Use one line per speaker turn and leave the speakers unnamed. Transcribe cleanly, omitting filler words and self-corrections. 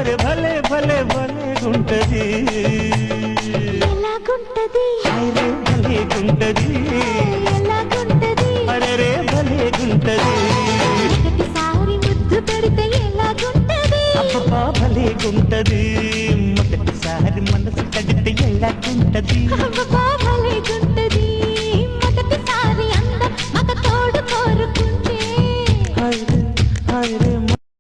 అరే భలే భలే భలే గుంటది
ఎలాగుంటది
అరే భలే గుంటది
ఎలాగుంటది
అరే రే భలే గుంటది
ఒకటిసారి ముద్దు పెడితే ఎలాగుంటది
అబ్బా భలే గుంటది మొదటిసారి మనసు కడితే ఎలాగుంటది
అబ్బబ్బా